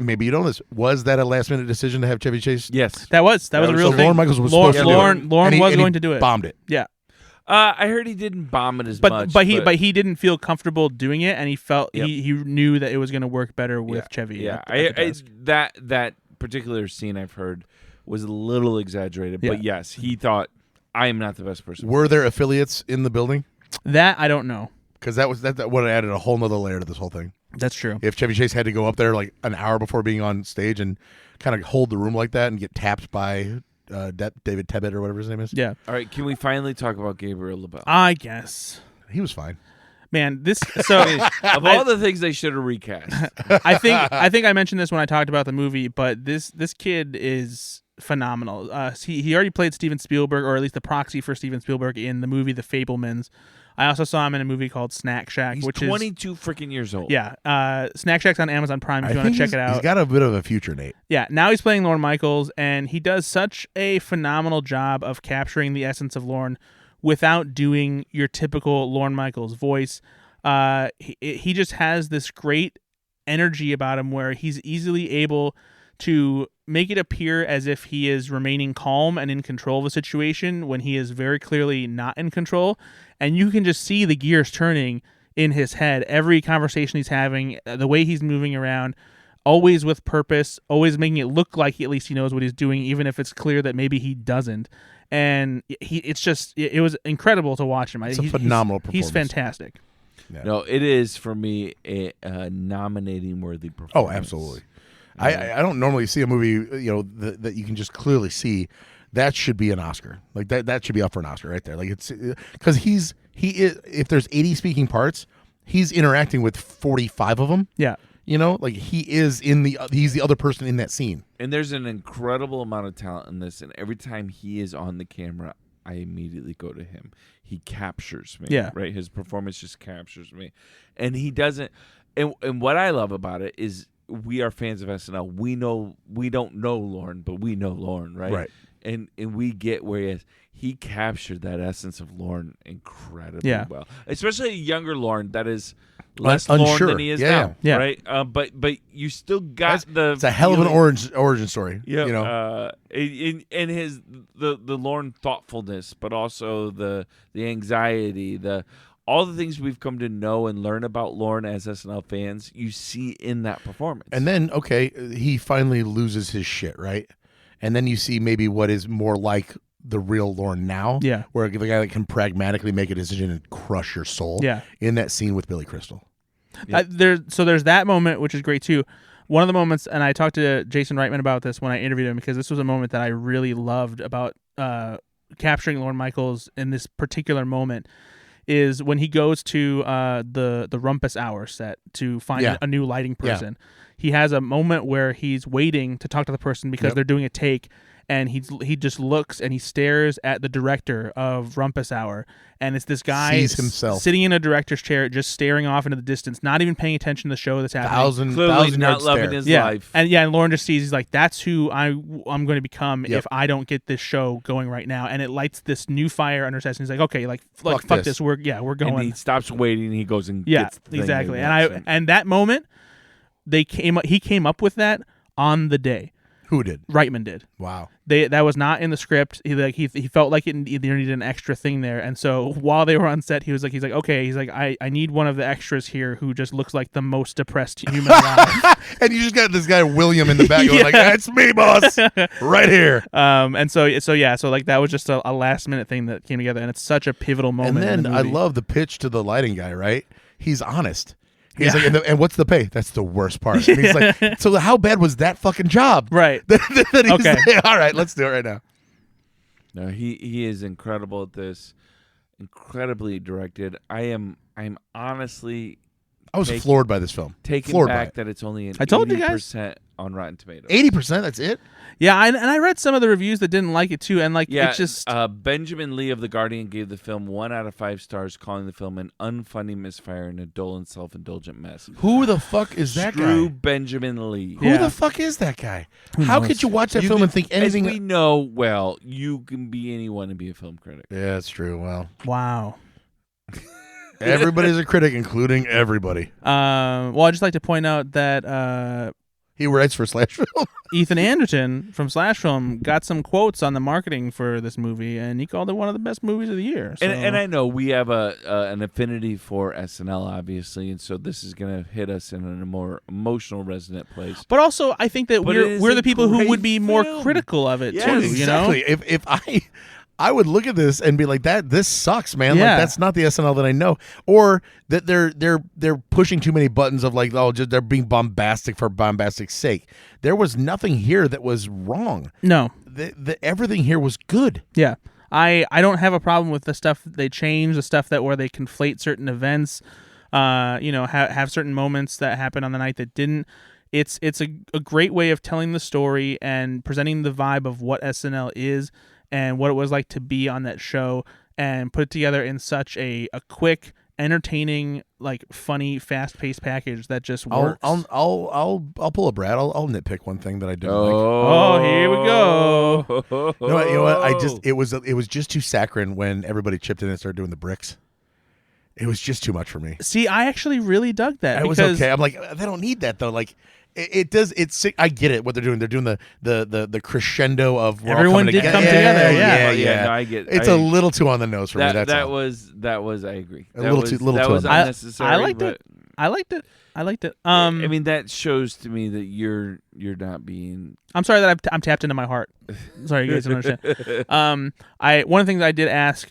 maybe you know this? Was that a last minute decision to have Chevy Chase? Yes, that was a real thing. Lorne Michaels was supposed to do it. Lorne was going to do it. Bombed it. Yeah. I heard he didn't bomb it as much, but he didn't feel comfortable doing it, and he felt he knew that it was going to work better with Chevy. Yeah, at the desk. that particular scene I've heard was a little exaggerated, but yes, he thought I am not the best person. Were there affiliates in the building? That I don't know, because that would have added a whole nother layer to this whole thing. That's true. If Chevy Chase had to go up there like an hour before being on stage and kind of hold the room like that and get tapped by David Tebbutt or whatever his name is. Yeah. All right, can we finally talk about Gabriel LaBelle? I guess. He was fine. Man, of all the things they should have recast. I think I mentioned this when I talked about the movie, but this kid is phenomenal. He already played Steven Spielberg, or at least the proxy for Steven Spielberg in the movie The Fabelmans. I also saw him in a movie called Snack Shack, He's which 22 freaking years old. Yeah. Snack Shack's on Amazon Prime if you want to check it out. He's got a bit of a future, Nate. Yeah. Now he's playing Lorne Michaels, and he does such a phenomenal job of capturing the essence of Lorne without doing your typical Lorne Michaels voice. He just has this great energy about him where he's easily able to make it appear as if he is remaining calm and in control of a situation when he is very clearly not in control. And you can just see the gears turning in his head. Every conversation he's having, the way he's moving around, always with purpose, always making it look like at least he knows what he's doing, even if it's clear that maybe he doesn't. And it was incredible to watch him. It's a phenomenal performance. He's fantastic. Yeah. No, it is for me a nominating worthy performance. Oh, absolutely. I don't normally see a movie that you can just clearly see that should be an Oscar. Like that should be up for an Oscar right there. Like it's because he is if there's 80 speaking parts, he's interacting with 45 of them. Yeah. Like he's the other person in that scene. And there's an incredible amount of talent in this, and every time he is on the camera, I immediately go to him. He captures me. Yeah. Right? His performance just captures me. And he doesn't and what I love about it is we are fans of SNL. We don't know Lorne, but we know Lorne, right? Right. And we get where he is. He captured that essence of Lorne incredibly well. Especially a younger Lorne that is less Lorne than he is now. Yeah. Right? But you still got it's a hell of an origin story. Yeah. In his the Lorne thoughtfulness, but also the anxiety, all the things we've come to know and learn about Lorne as SNL fans, you see in that performance. And then, he finally loses his shit, right? And then you see maybe what is more like the real Lorne now. Yeah. Where the guy that can pragmatically make a decision and crush your soul. Yeah. In that scene with Billy Crystal. Yeah. There's that moment, which is great too. One of the moments, and I talked to Jason Reitman about this when I interviewed him, because this was a moment that I really loved about capturing Lorne Michaels in this particular moment, is when he goes to the Rumpus Hour set to find a new lighting person. he has a moment where he's waiting to talk to the person because they're doing a take, and he just looks and he stares at the director of Rumpus Hour, and it's this guy Sees himself sitting in a director's chair, just staring off into the distance, not even paying attention to the show that's happening. Clearly not loving his life. And Lauren just sees, he's like, that's who I'm going to become if I don't get this show going right now, and it lights this new fire under his chest. And he's like, okay, like fuck this, we're going. And he stops waiting, and he goes and gets the thing exactly. And that moment, he came up with that on the day. Who did? Reitman did. Wow. That was not in the script. He felt like there needed an extra thing there, and so while they were on set, he's like, okay, I need one of the extras here who just looks like the most depressed human alive. And you just got this guy William in the back going like, that's me, boss, right here. And so like that was just a last minute thing that came together, and it's such a pivotal moment. And then I love the pitch to the lighting guy. Right? He's honest. He's like, and what's the pay? That's the worst part. And he's like, so how bad was that fucking job? Right. Okay. All right, let's do it right now. No, he is incredible at this. Incredibly directed. I'm honestly I was floored by this film. Taken back that it's only an 80% on Rotten Tomatoes. 80%, that's it? Yeah, and I read some of the reviews that didn't like it too, and it's just Benjamin Lee of The Guardian gave the film 1 out of 5 stars, calling the film an unfunny misfire and a dull and self-indulgent mess. Who the fuck is that Screw guy? Benjamin Lee. Who the fuck is that guy? How could you watch that film and think anything? As we know, well, you can be anyone and be a film critic. Yeah, that's true. Well, wow. Everybody's a critic, including everybody. Well, I'd just like to point out that he writes for Slash Film. Ethan Anderton from Slash Film got some quotes on the marketing for this movie, and he called it one of the best movies of the year. So. And I know we have an affinity for SNL, obviously, and so this is going to hit us in a more emotional, resonant place. But also, I think that we're the people who would be more critical of it too. Exactly. You know? If I would look at this and be like, this sucks, man. Yeah. Like that's not the SNL that I know. Or that they're pushing too many buttons of like, they're being bombastic for bombastic's sake. There was nothing here that was wrong. No. Everything here was good. Yeah. I don't have a problem with the stuff that they change, the stuff where they conflate certain events, have certain moments that happen on the night that didn't. It's a great way of telling the story and presenting the vibe of what SNL is and what it was like to be on that show, and put it together in such a quick, entertaining, like funny, fast-paced package that just works. I'll pull a Brad. I'll nitpick one thing that I didn't like. Oh, here we go. You know what? It was just too saccharine when everybody chipped in and started doing the bricks. It was just too much for me. See, I actually really dug that. It was okay. I'm like, they don't need that though. Like, it does. It's. I get it. What they're doing. They're doing the crescendo of everyone did come together. Yeah. No, I get. It's a little too on the nose for me. That was. I agree. A little too unnecessary. I liked it. I liked it. I mean, that shows to me that you're not being. I'm sorry that I'm tapped into my heart. Sorry, you guys don't understand. One of the things I did ask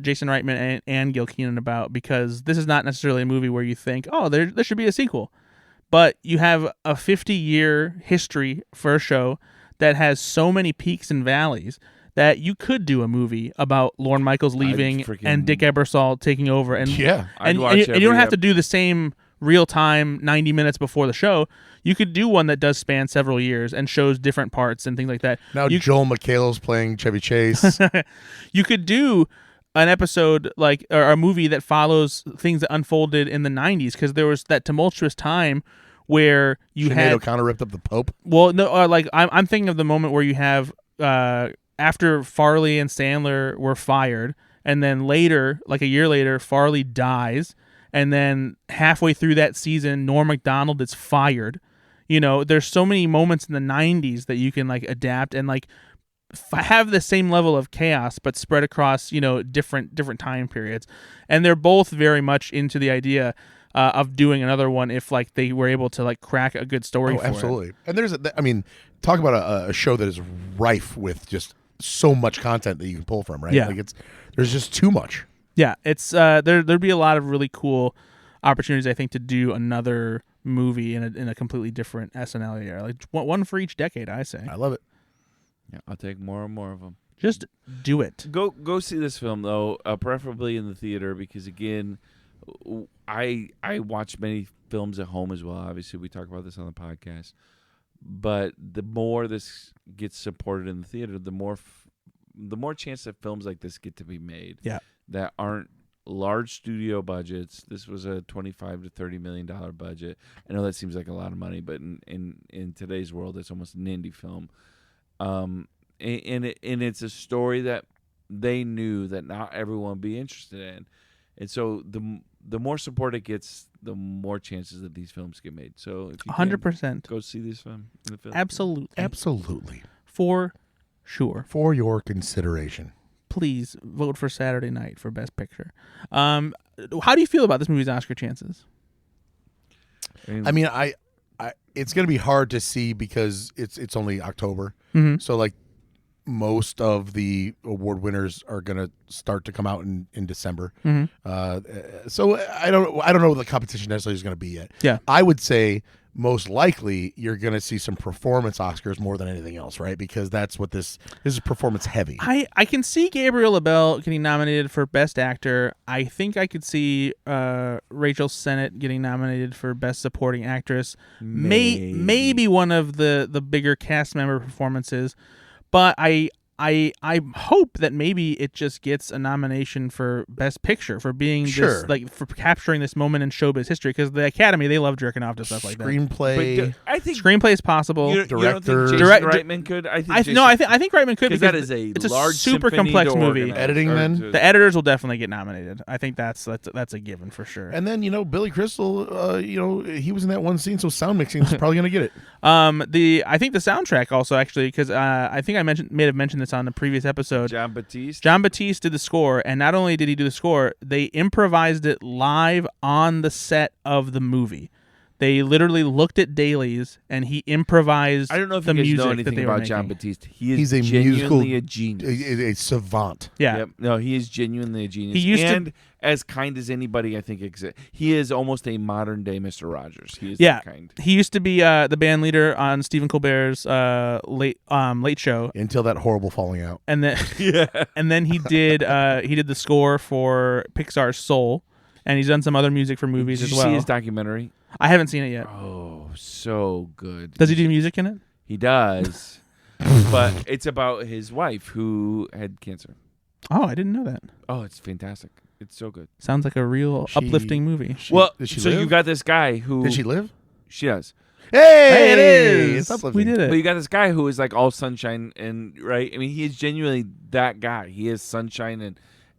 Jason Reitman and Gil Kenan about, because this is not necessarily a movie where you think, oh, there should be a sequel, but you have a 50-year history for a show that has so many peaks and valleys that you could do a movie about Lorne Michaels leaving and Dick Ebersol taking over, and you don't have to do the same real time 90 minutes before the show. You could do one that does span several years and shows different parts and things like that. Now Joel McHale's playing Chevy Chase. You could do an episode or a movie that follows things that unfolded in the 90s, because there was that tumultuous time where you Sinead had O'Connor ripped up the Pope. Well, no, I'm thinking of the moment where you have after Farley and Sandler were fired, and then later, like a year later, Farley dies, and then halfway through that season, Norm Macdonald is fired. There's so many moments in the 90s that you can adapt and have the same level of chaos, but spread across different time periods. And they're both very much into the idea of doing another one if they were able to crack a good story. For absolutely. It. And talk about a show that is rife with just so much content that you can pull from, right? Yeah. There's just too much. Yeah, it's there'd be a lot of really cool opportunities, I think, to do another movie in a completely different SNL era, one for each decade. I say. I love it. Yeah, I'll take more and more of them. Just do it. Go see this film though, preferably in the theater, because again, I watch many films at home as well. Obviously, we talk about this on the podcast. But the more this gets supported in the theater, the more chance that films like this get to be made. Yeah. That aren't large studio budgets. This was a $25 to $30 million budget. I know that seems like a lot of money, but in today's world, it's almost an indie film. And it's a story that they knew that not everyone would be interested in. And so the more support it gets, the more chances that these films get made. So if you 100%. go see this film in the film. Absolutely. For sure. For your consideration. Please vote for Saturday Night for Best Picture. How do you feel about this movie's Oscar chances? I mean, I it's going to be hard to see because it's only October. Mm-hmm. So like most of the award winners are going to start to come out in December. Mm-hmm. So I don't know what the competition necessarily is going to be yet. Yeah. I would say most likely you're going to see some performance Oscars more than anything else, right? Because that's what this is, performance heavy. I can see Gabriel LaBelle getting nominated for Best Actor. I think I could see Rachel Sennett getting nominated for Best Supporting Actress. Maybe one of the bigger cast member performances. But I hope that maybe it just gets a nomination for Best Picture for being this, like, for capturing this moment in showbiz history, because the Academy, they love jerking off to stuff like that. Screenplay. I think Screenplay is possible. Director. You don't think Jason Reitman could? I think I think Reitman could, because that is it's a large super complex movie. Editing, then? The editors will definitely get nominated. I think that's a given for sure. And then, Billy Crystal, he was in that one scene, so sound mixing is probably going to get it. I think the soundtrack also, actually, because I think I may have mentioned this on the previous episode. John Batiste did the score, and not only did he do the score, they improvised it live on the set of the movie. They literally looked at dailies, and he improvised. I don't know if the you guys music know anything about John Batiste. He's a genuinely a genius, a savant. Yeah, yep. No, he is genuinely a genius. And as kind as anybody I think exists. He is almost a modern day Mr. Rogers. He is that kind. He used to be the band leader on Stephen Colbert's late show until that horrible falling out. And then and then he did the score for Pixar's Soul, and he's done some other music for movies as well. Did you see his documentary? I haven't seen it yet. Oh, so good. Does he do music in it? He does. But it's about his wife who had cancer. Oh, I didn't know that. Oh, it's fantastic. It's so good. Sounds like a real uplifting movie. Did she so live? You got this guy who... Did she live? She does. Hey, it is. It's uplifting. We did it. But you got this guy who is like all sunshine and right. I mean, he is genuinely that guy. He is sunshine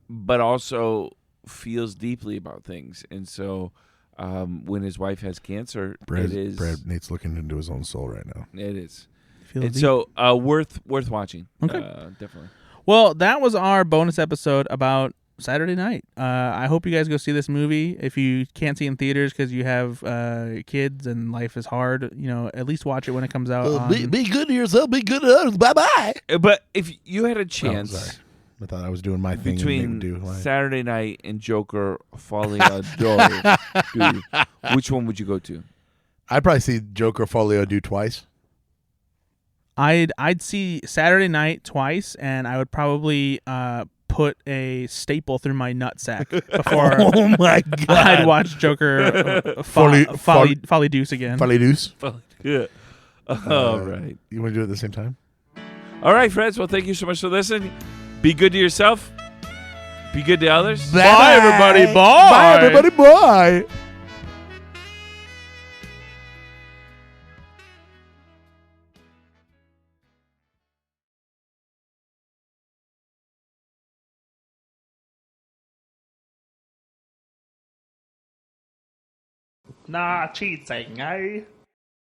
but also feels deeply about things. And so when his wife has cancer, Brad, Nate's looking into his own soul right now. It is. Feels so worth watching. Okay, definitely. Well, that was our bonus episode about Saturday Night. I hope you guys go see this movie. If you can't see in theaters because you have kids and life is hard, at least watch it when it comes out. Be good to yourself. Be good to others. Bye-bye. But if you had a chance... Oh, sorry. I thought I was doing my thing. Between Saturday Night and Joker Falling Adore, which one would you go to? I'd probably see Joker Folio do twice. I'd see Saturday Night twice, and I would probably put a staple through my nutsack before. Oh my god! I'd watch Joker Folly Deuce again. Folly Deuce. Yeah. All right. You want to do it at the same time? All right, friends. Well, thank you so much for listening. Be good to yourself. Be good to others. Bye, everybody. Bye. Bye, everybody. Bye. Nah, cheating, eh?